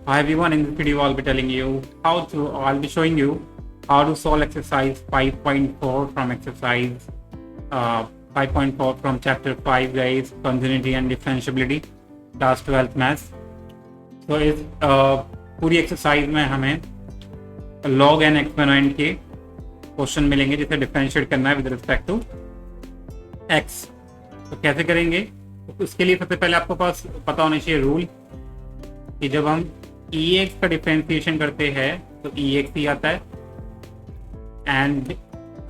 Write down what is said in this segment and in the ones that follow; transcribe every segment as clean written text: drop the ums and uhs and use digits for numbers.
Hi everyone, in this video I'll be telling you I'll be showing you how to solve exercise 5.4 from exercise 5.4 from chapter 5 guys, continuity and differentiability, class 12 maths. तो इस पूरी exercise में हमें log and exponent के question मिलेंगे जिसे differentiate करना है विद रिस्पेक्ट टू x। तो कैसे करेंगे? तो उसके लिए सबसे पहले आपको पास पता होना चाहिए रूल कि जब हम ex का डिफरेंशिएशन करते हैं तो ex ही आता है, एंड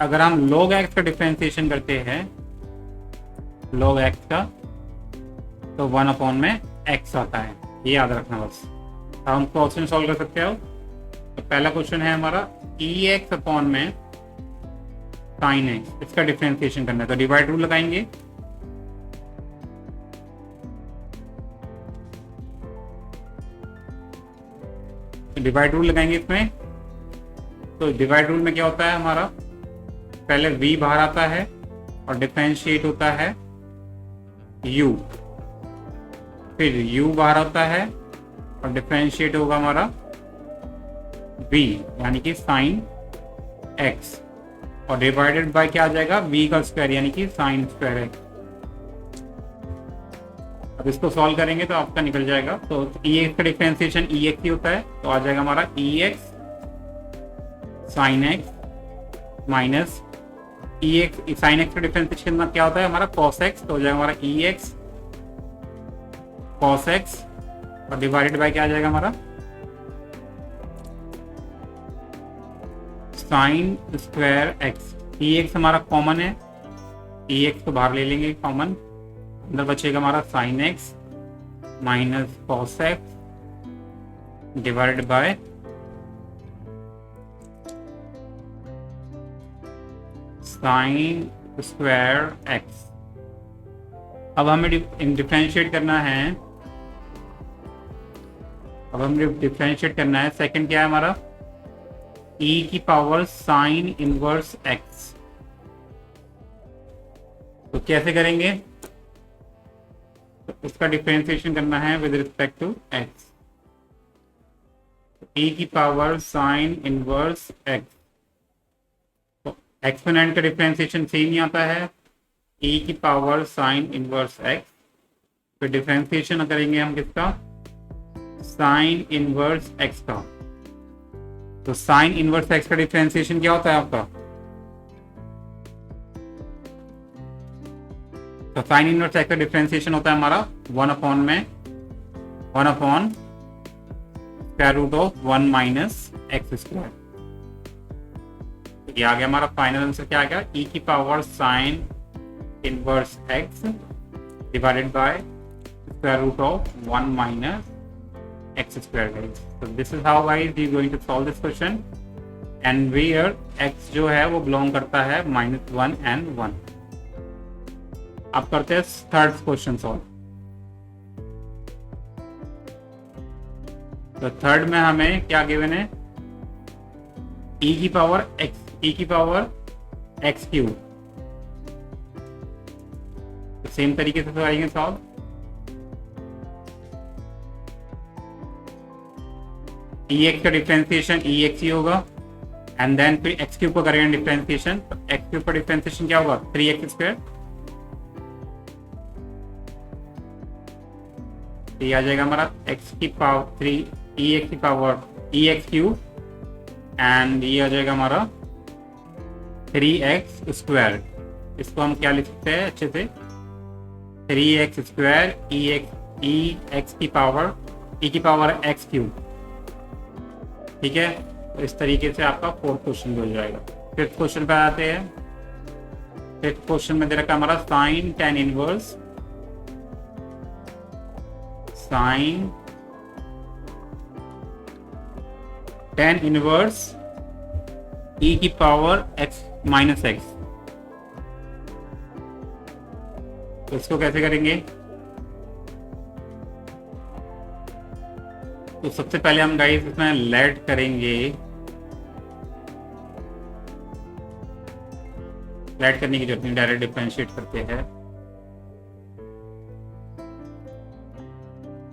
अगर हम log x का डिफरेंशिएशन करते हैं log x का तो 1 में x आता है। ये याद रखना बस। अब हम क्वेश्चन सॉल्व कर सकते हो। तो पहला क्वेश्चन है हमारा ex में sin x, इसका डिफरेंशिएशन करना है। तो डिवाइड रूल लगाएंगे। डिवाइड रूल लगाएंगे इसमें। तो डिवाइड रूल में क्या होता है हमारा, पहले v बाहर आता है और डिफरेंशिएट होता है u, फिर u बाहर आता है और डिफरेंशिएट होगा हमारा v यानी कि साइन x, और डिवाइडेड बाय क्या आ जाएगा, v का स्क्वायर यानी कि साइन स्क्वायर x। अब इसको सॉल्व करेंगे तो आपका निकल जाएगा। तो ex का डिफरेंशिएशन ex ही होता है, तो आ जाएगा हमारा ex sine x minus ex sine x का डिफरेंशिएशन क्या होता है हमारा cos x, तो हो जाएगा हमारा ex cos x और डिवाइडेड बाय क्या आ जाएगा हमारा साइन स्क्वायर x। ex हमारा कॉमन है, ex को बाहर ले लेंगे कॉमन, अंदर बचेगा हमारा sine x minus cos x divided by sine square x। अब हमें डिफरेंशिएट करना है। सेकंड क्या है हमारा, e की पावर साइन इनवर्स x। तो कैसे करेंगे? तो इसका डिफरेंशिएशन करना है with respect to x। e की पावर साइन इनवर्स x, तो एक्सपोनेंट का डिफरेंशिएशन सेम ही आता है, e की पावर साइन इनवर्स x। फिर डिफरेंशिएशन करेंगे हम किसका, साइन इनवर्स x का। तो साइन इनवर्स x का डिफरेंशिएशन क्या होता है आपका, तो साइन इनवर्स x का डिफरेंशिएशन होता है हमारा 1 में 1 square root of 1 minus x square. ये आ गया हमारा फाइनल आंसर। क्या आ गया, e की power sine inverse x divided by square root of 1 minus x square guys। So this is how guys we going to solve this question, and where x जो है वो belong करता है -1 and 1। अब करते हैं थर्ड क्वेश्चन सॉल्व। तो third में हमें क्या गिवन है, e की पावर x क्यूब। तो सेम तरीके से करेंगे सॉल्व। ex का डिफरेंशिएशन ex ही होगा, एंड देन फिर x क्यूब को करेंगे डिफरेंशिएशन। तो x क्यूब का डिफरेंशिएशन क्या होगा, 3x स्क्वायर। ये आ जाएगा हमारा x की पावर 3 ex की पावर ex क्यूब, एंड ये आ जाएगा हमारा 3x स्क्वायर। इसको हम क्या लिख सकते हैं अच्छे से, 3x स्क्वायर ex की पावर x क्यूब। ठीक है, तो इस तरीके से आपका फोर्थ क्वेश्चन हो जाएगा। फिफ्थ क्वेश्चन पे आते हैं। फिफ्थ क्वेश्चन में दे रखा हमारा साइन टेन इनवर्स e की पावर x माइनस x। तो इसको कैसे करेंगे? तो सबसे पहले हम गाइस इसमें लेट करेंगे। लेट करने की जरूरत नहीं, डायरेक्ट डिफरेंशिएट करते हैं।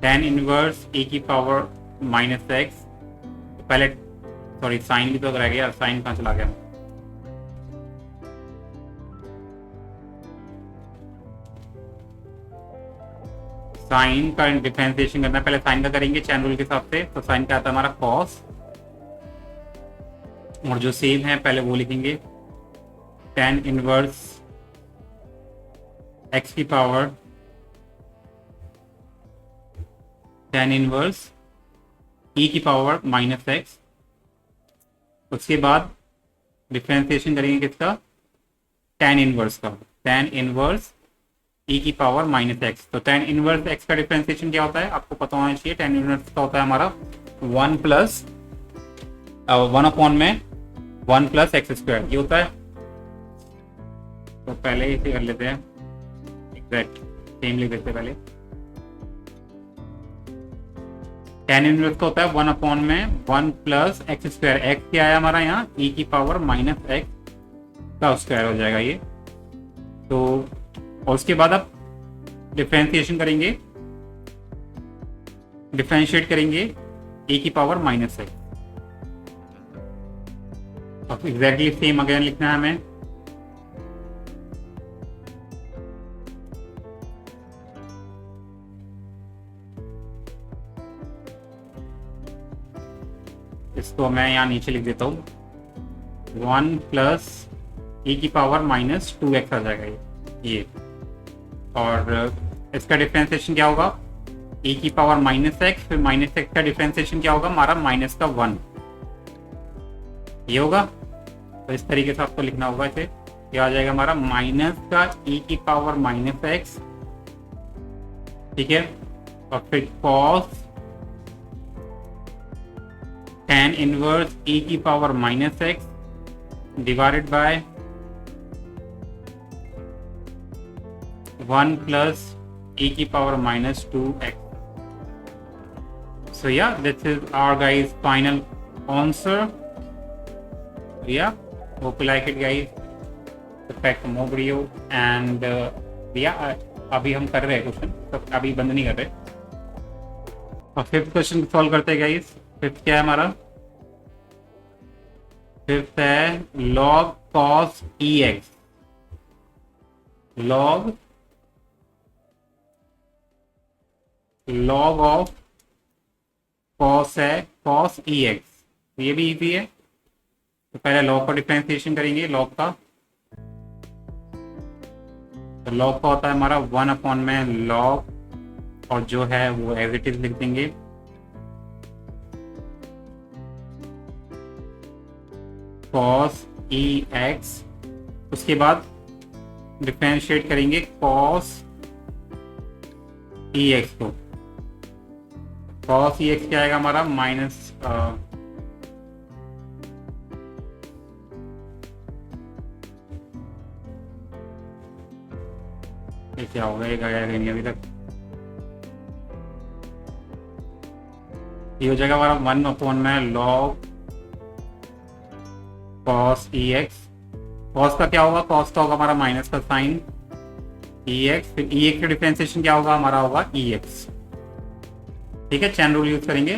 tan इनवर्स e की पावर माइनस एक्स, पहले सॉरी साइन भी तो रह गया, साइन कहाँ चला गया? साइन का डिफरेंशिएशन करना है, पहले साइन का करेंगे चैन रूल के हिसाब से। तो साइन का आता है हमारा कॉस, और जो सेम है पहले वो लिखेंगे, tan इनवर्स x की पावर tan इनवर्स e की पावर माइनस एक्स। उसके बाद डिफरेंशिएशन करेंगे किसका? tan इनवर्स का, tan इनवर्स e की पावर माइनस एक्स। तो tan इनवर्स x का डिफरेंशिएशन क्या होता है आपको पता होना चाहिए। tan इनवर्स का होता है हमारा 1 प्लस 1 में 1 प्लस एक्स स्क्वायर, ये होता है। तो पहले इसे कर लेते हैं, एग्जैक्ट सेम लिख देते हैं पहले। tan इनवर्स का होता है 1 में 1 प्लस एक्स स्क्वायर, एक्स क्या आया हमारा यहाँ e की पावर माइनस एक्स का स्क्वायर हो जाएगा ये। तो और उसके बाद आप डिफरेंशिएशन करेंगे, डिफरेंशिएट करेंगे ए की पावर माइनस एक्स। अब एग्जैक्टली सेम अगेन लिखना है हमें। इसको मैं यहाँ नीचे लिख देता हूँ, 1 प्लस ए की पावर माइनस 2x आ जाएगा ये। और इसका डिफरेंशिएशन क्या होगा? e की पावर माइनस एक्स, फिर माइनस एक्स का डिफरेंशिएशन क्या होगा हमारा? माइनस का 1, ये होगा। तो इस तरीके से आपको लिखना होगा इसे। क्या आ जाएगा हमारा? माइनस का e की पावर माइनस एक्स, ठीक है, और फिर कॉस tan इनवर्स e की power minus x divided by 1 plus e की power minus 2x. So yeah, this is our guys final answer. Yeah, hope you like it guys. Expect more video and yeah, अभी हम कर रहे हैं question, तो अभी बंद नहीं कर रहे। और फिफ्थ क्वेश्चन सॉल्व करते हैं गाइस। फिफ्थ क्या है हमारा? फिफ्थ है log cos ex, log of cos है cos ex, तो ये भी इजी है। तो पहले log का डिफरेंशिएशन करेंगे, log का। तो log का होता है हमारा 1 में log, और जो है वो एज इट इज लिख देंगे, cos ex। उसके बाद डिफरेंशिएट करेंगे cos ex को। cos ex क्या आएगा हमारा? माइनस क्या होगा, ये गया नहीं अभी तक। ये हो जाएगा हमारा 1 में log cos ex। cos का क्या होगा? cos का होगा हमारा माइनस का साइन ex, फिर ex का डिफरेंशिएशन क्या होगा हमारा? होगा ex, ठीक है। चैन रूल यूज करेंगे।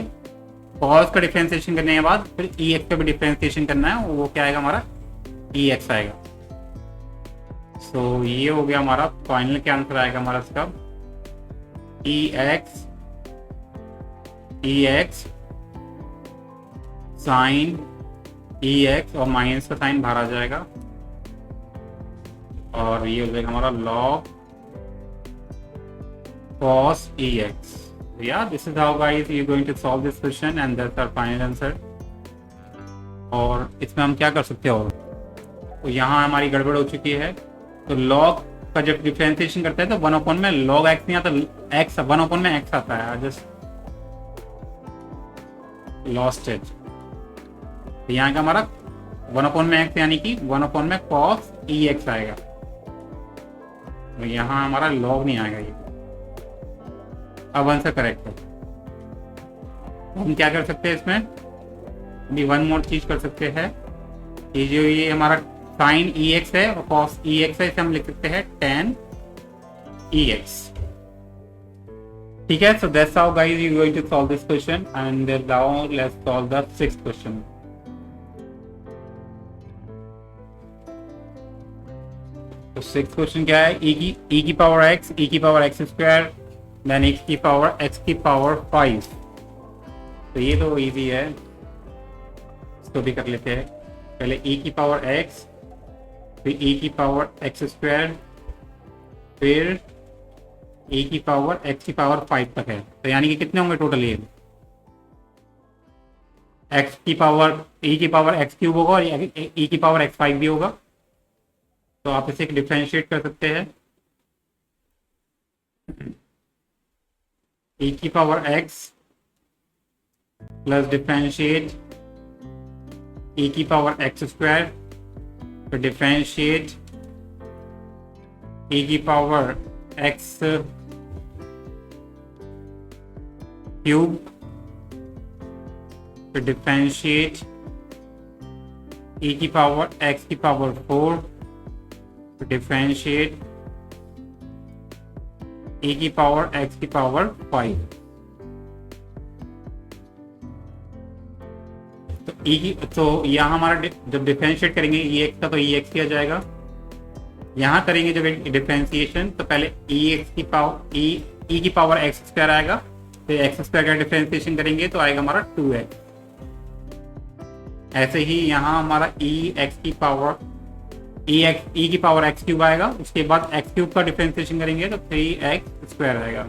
cos का डिफरेंशिएशन करने के बाद फिर ex का भी डिफरेंशिएशन करना है, वो क्या आएगा हमारा? ex आएगा। सो ये हो गया हमारा फाइनल, क्या आंसर आएगा हमारा इसका? ex साइन ex, और माइनस का साइन बाहर आ जाएगा, और ये हो जाएगा हमारा log cos ex. Yeah, this is how guys you're going to solve this question and that's our final answer. और इसमें हम क्या कर सकते हैं? और तो यहाँ हमारी गड़बड़ हो चुकी है। तो log का जब डिफरेंशिएशन करते हैं तो 1 में log x नहीं आता, x 1 में x आता है। Just lost it. तो यहाँ का हमारा 1 में x यानी कि 1 में cos ex आएगा, तो यहाँ हमारा log नहीं आएगा। ये अब आंसर करेक्ट है। हम क्या कर सकते हैं इसमें? अभी वन मोर चीज कर सकते हैं, ये जो ये हमारा साइन ex है और cos ex है, इसे हम लिख सकते हैं tan ex, ठीक है, so that's how guys you going to solve this question, and now let's solve the sixth question. तो सिक्स क्वेश्चन क्या है, e की power x square then x की पावर 5. तो ये तो इजी है, इसको भी कर लेते हैं. पहले e की पावर x, फिर e की पावर x स्क्वायर, फिर e की पावर x की पावर 5 तक है. तो यानी कि कितने होंगे टोटल, ये x की पावर e की पावर x क्यूब होगा और e की पावर x5 भी होगा. तो आप इसे डिफरेंशिएट कर सकते हैं. e की power x plus differentiate e की पावर x स्क्वायर, तो डिफरेंशिएट e की पावर x क्यूब, तो डिफरेंशिएट e की पावर x की पावर 4, तो डिफरेंशिएट e की पावर x की पावर 5. तो यहाँ हमारा जब डिफरेंशिएट करेंगे ex का, तो ex किया जाएगा. यहाँ करेंगे जब डिफरेंशिएशन, तो पहले ex की पावर e की पावर x स्क्वायर आएगा, फिर एक्स स्क्वायर का डिफरेंशिएशन करेंगे तो आएगा हमारा 2x. ऐसे ही यहाँ हमारा e की पावर x क्यूब आएगा, उसके बाद x क्यूब का डिफरेंशिएशन करेंगे तो 3x स्क्वायर आएगा.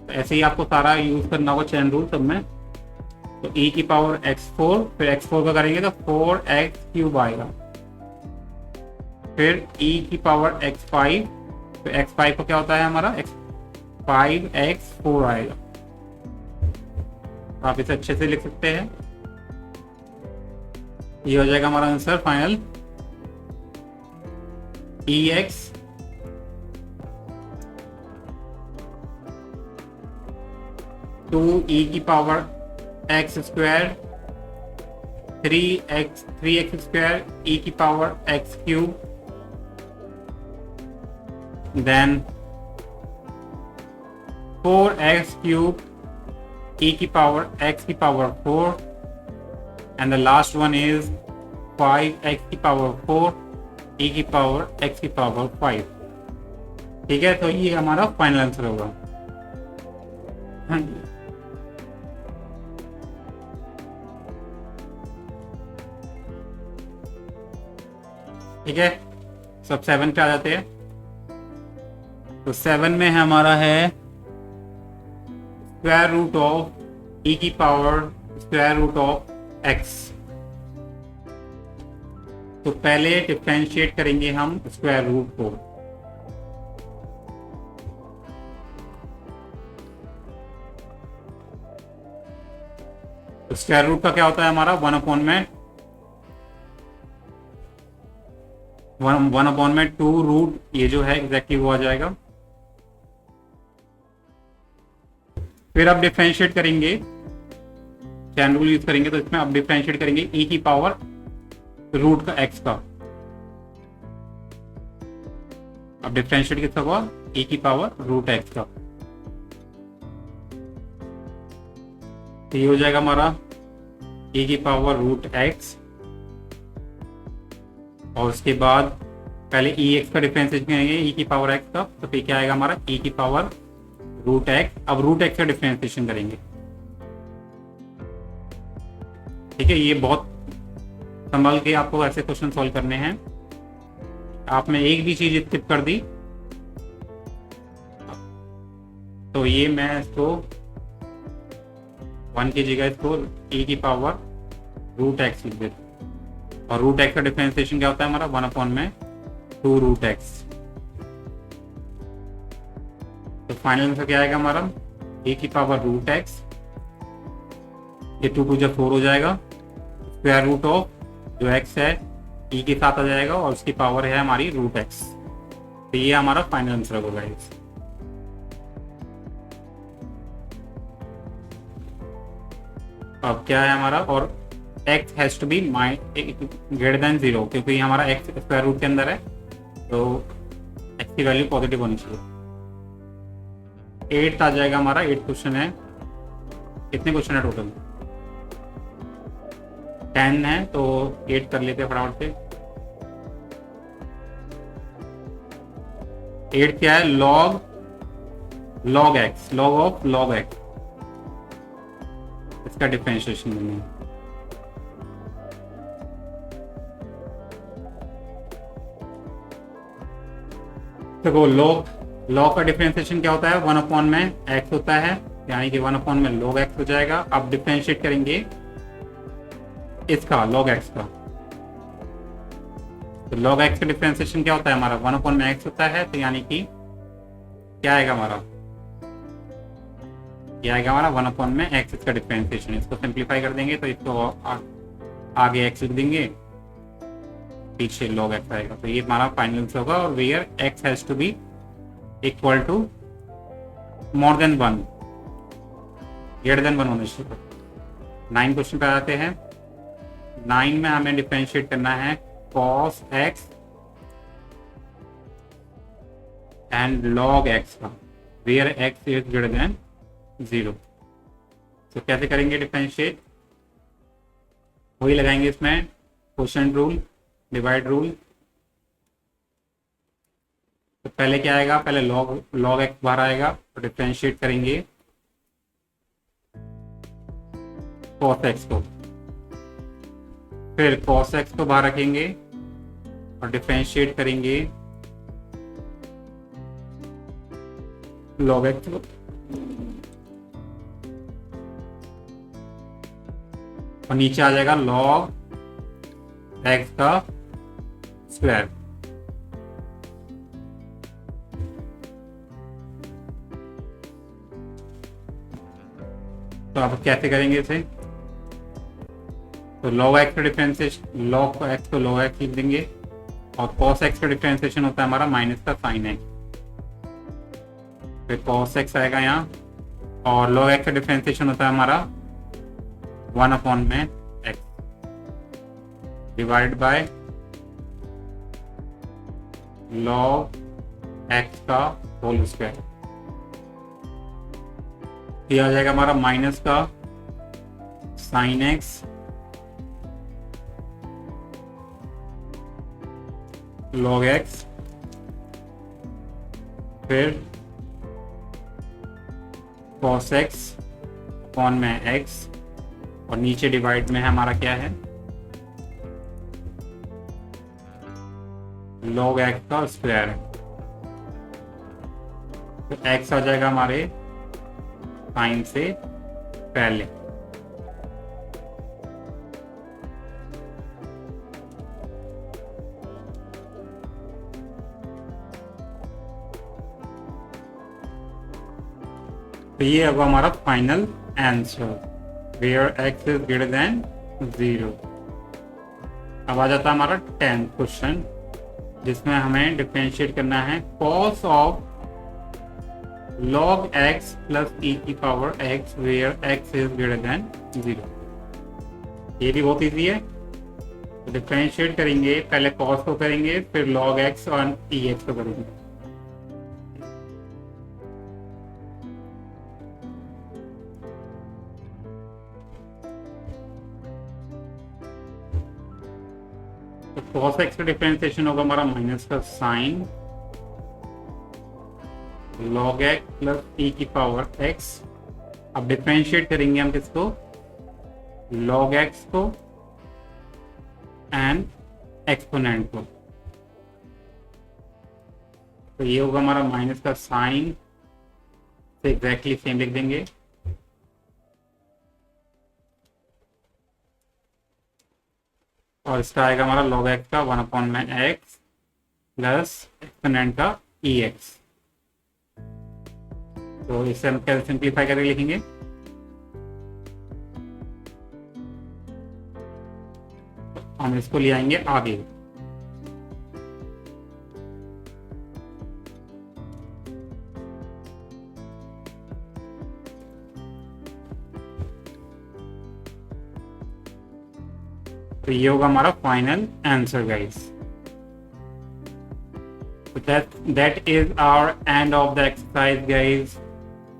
तो ऐसे ही आपको सारा यूज करना होगा चेन रूल सब में. तो e की पावर x4, फिर x4 का करेंगे तो 4x क्यूब आएगा, फिर e की पावर x5, तो x5 को क्या होता है हमारा 5x4 आएगा. आप इसे अच्छे से लिख सकते हैं. ये हो जाएगा हमारा आंसर फाइनल. ex 2e की power x square 3x square e की power x cube, then 4x cube e की पावर x की power 4, and the last one is 5x की पावर 4 e की पावर x की पावर 5. ठीक है, तो ये हमारा फाइनल आंसर होगा. ठीक है, सब 7 पे आ जाते हैं. तो 7 में हमारा है स्क्वायर रूट ऑफ e की power square root of x. तो पहले डिफरेंशिएट करेंगे हम स्क्वायर रूट को. तो स्क्वायर रूट का क्या होता है हमारा 1/2 रूट, ये जो है एग्जैक्टली वो आ जाएगा. फिर आप डिफरेंशिएट करेंगे, चैन रूल यूज करेंगे, तो इसमें आप डिफरेंशिएट करेंगे e की पावर रूट का x का. अब डिफरेंशिएट किसका हुआ, e की पावर रूट x का. तो ये हो जाएगा हमारा e की पावर रूट x, और उसके बाद पहले ex का डिफरेंशिएशन करेंगे e की पावर x का, तो फिर क्या आएगा हमारा e की पावर रूट x. अब रूट x का डिफरेंशिएशन करेंगे. ठीक है, ये बहुत संभाल के आपको ऐसे क्वेश्चन सॉल्व करने हैं. आपने एक भी चीज स्किप कर दी तो ये मैं इसको 1 की जगह इसको e की पावर रूट x लिख देता हूं. और रूट x का डिफरेंशिएशन क्या होता है हमारा 1/2 रूट x. तो फाइनल आंसर क्या आएगा हमारा e की पावर रूट x, ये 2 2 4 हो जाएगा. स्क्वायर रूट ऑफ जो x है e के साथ आ जाएगा और उसकी पावर है हमारी रूट x. तो ये हमारा फाइनल आंसर होगा गाइस. अब क्या है हमारा, और x has to be greater than 0, क्योंकि हमारा x स्क्वायर रूट के अंदर है, तो x की वैल्यू पॉजिटिव होनी चाहिए. 8 आ जाएगा हमारा। 8 क्वेश्चन है। कितने क्वेश्चन है टोटल? 10 है, तो 8 कर लेते हैं फटाफट से। 8 क्या है? Log x, log of log x, इसका डिफरेंशिएशन करना है। देखो लॉग का डिफरेंशिएशन क्या होता है? 1 अपॉन में एक्स होता है, यानी कि 1 अपॉन में लॉग एक्स हो जाएगा। अब डिफरेंशिएट करेंगे इसका, लॉग एक्स का। तो लॉग एक्स का डिफरेंशिएशन क्या होता है हमारा? 1 अपॉन में एक्स होता है, तो यानी कि क्या आएगा हमारा? क्या आएगा हमारा? 1 अपॉन में एक्स, इसका डिफरेंशिएशन। इसको सिंप्लीफाई कर देंगे तो इसको आगे एक्स लिख देंगे, पीछे लॉग एक्स आएगा। तो ये हमारा फाइनल आंसर होगा। और where x has to be equal to more than 1, greater than 1 होना चाहिए। 9 क्वेश्चन पे आते हैं। 9 में हमें डिफरेंशिएट करना है cos x and log x का, where x is greater than 0। तो कैसे करेंगे डिफरेंशिएट? वही लगाएंगे इसमें, क्वोशिएंट रूल, डिवाइड रूल। तो पहले क्या आएगा? पहले log x बाहर आएगा, तो डिफरेंशिएट करेंगे cos x को, फिर cos x को बाहर रखेंगे और डिफरेंशिएट करेंगे log x को। और नीचे आ जाएगा log x का स्क्वायर। तो अब कैसे करेंगे इसे? तो log x का डिफरेंशिएशन, log x को log x लिख देंगे, और cos x का डिफरेंशिएशन होता है हमारा माइनस का sin x, फिर cos x आएगा यहाँ, और log x का डिफरेंशिएशन होता है हमारा 1 अपॉन में x divide by log x का होल स्क्वायर। ये आ जाएगा हमारा माइनस का sin x log x, फिर cos x अपॉन में x, और नीचे डिवाइड में है हमारा क्या है? log x का स्क्वायर। तो x आ जाएगा हमारे साइन से पहले। तो ये होगा हमारा final answer, where x is greater than 0। अब आ जाता है हमारा 10th क्वेश्चन, जिसमें हमें डिफरेंशिएट करना है cos of log x plus e की power x, where x is greater than 0। ये भी बहुत इजी है। तो डिफरेंशिएट करेंगे, पहले cos को करेंगे, फिर log x और e x को करेंगे। तो cos x का डिफरेंशिएशन होगा हमारा माइनस का sine log x plus e की पावर x। अब डिफरेंशिएट करेंगे हम किसको? log x को एंड एक्सपोनेंट को। तो ये होगा हमारा माइनस का साइन से एग्जैक्टली सेम लिख देंगे, और इसका आएगा हमारा log x का 1 अपॉन में x प्लस एक्सपोनेंट का ex। तो इसे हम कैसे सिंप्लीफाई करके लिखेंगे? हम इसको ले आएंगे आगे। तो ये होगा हमारा final answer guys. So that is our end of the exercise guys.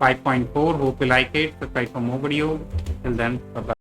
5.4. Hope you like it. Subscribe for more videos. Till then, bye bye.